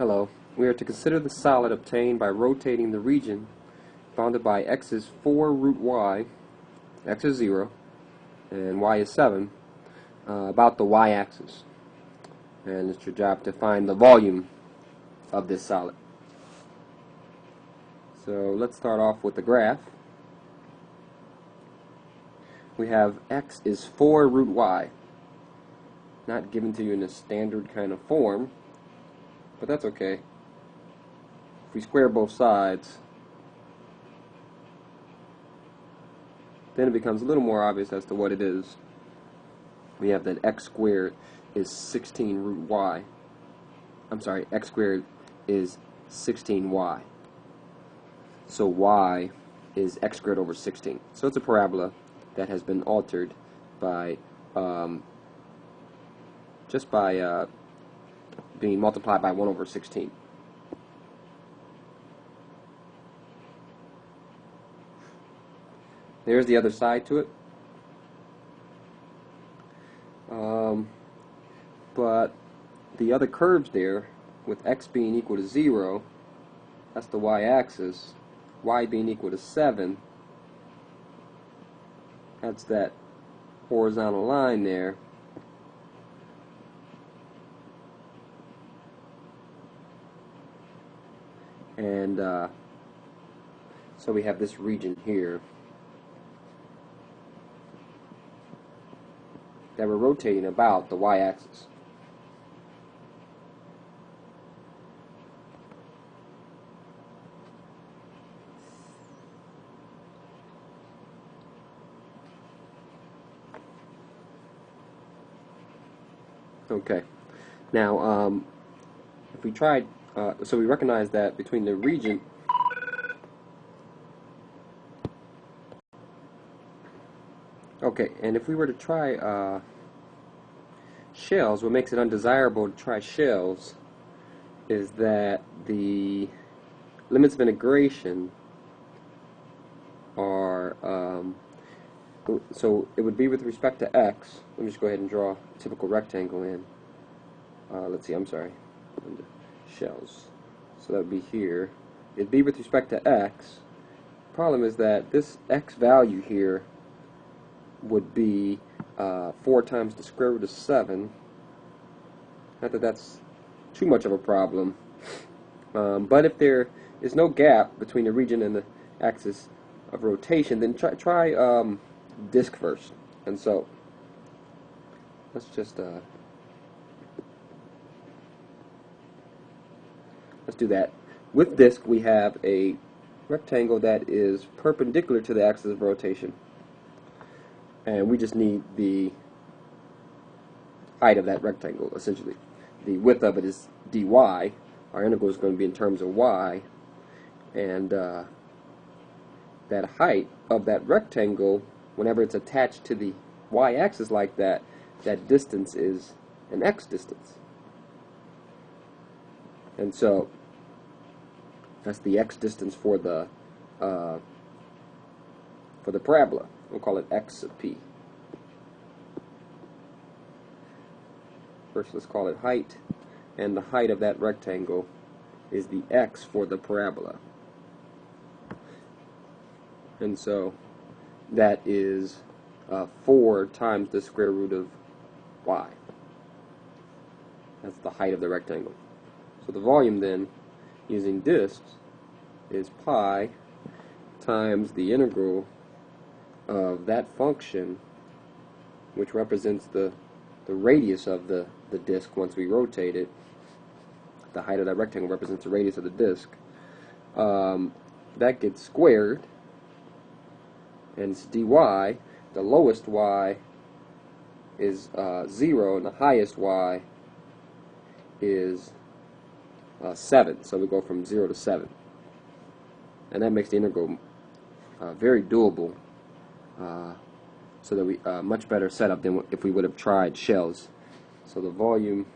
Hello. We are to consider the solid obtained by rotating the region bounded by x is 4 root y, x is 0, and y is 7, about the y-axis. And it's your job to find the volume of this solid. So let's start off with the graph. We have x is 4 root y. Not given to you in a standard kind of form, but that's okay. If we square both sides, then it becomes a little more obvious as to what it is. We have that x squared is 16 root y. I'm sorry, x squared is 16y. So y is x squared over 16. So it's a parabola that has been altered by just by being multiplied by 1 over 16. There's the other side to it. But the other curves there, with x being equal to 0, that's the y-axis, y being equal to 7, that's that horizontal line there. And so we have this region here that we're rotating about the y-axis. Okay. Now, if we tried, so we recognize that between the region and if we were to try shells, what makes it undesirable to try shells is that the limits of integration are, so it would be with respect to x. Let me just go ahead and draw a typical rectangle in. Let's see, I'm sorry, shells. So that would be here. It'd be with respect to x. Problem is that this x value here would be 4 times the square root of 7. Not that that's too much of a problem, but if there is no gap between the region and the axis of rotation, then try disk first. And so let's just let's do that. With disk, we have a rectangle that is perpendicular to the axis of rotation, and we just need the height of that rectangle, essentially. The width of it is dy. Our integral is going to be in terms of y, and that height of that rectangle, whenever it's attached to the y-axis like that, that distance is an x distance. And so that's the x distance for the parabola. We'll call it x sub p. First, let's call it height, and the height of that rectangle is the x for the parabola. And so that is 4 times the square root of y. That's the height of the rectangle. So the volume then, using disks, is pi times the integral of that function, which represents the radius of the disk once we rotate it. The height of that rectangle represents the radius of the disk. That gets squared, and it's dy. The lowest y is 0, and the highest y is 7. So we go from 0 to 7. And that makes the integral very doable, so that we much better setup than if we would have tried shells. So the volume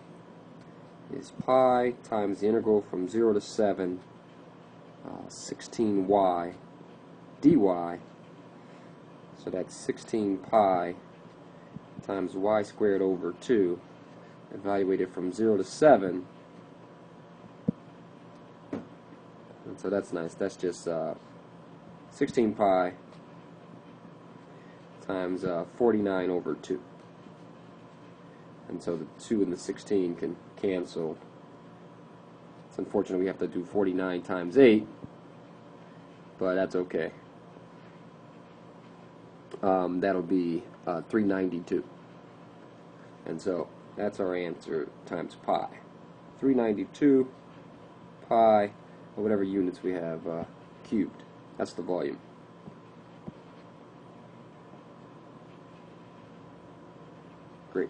is pi times the integral from 0 to 7, 16y dy. So that's 16 pi times y squared over 2, evaluated from 0 to 7, And so that's nice. That's just 16 pi times 49 over 2. And so the 2 and the 16 can cancel. It's unfortunate we have to do 49 times 8, but that's okay. That'll be 392. And so that's our answer times pi. 392 pi, or whatever units we have, cubed. That's the volume. Great.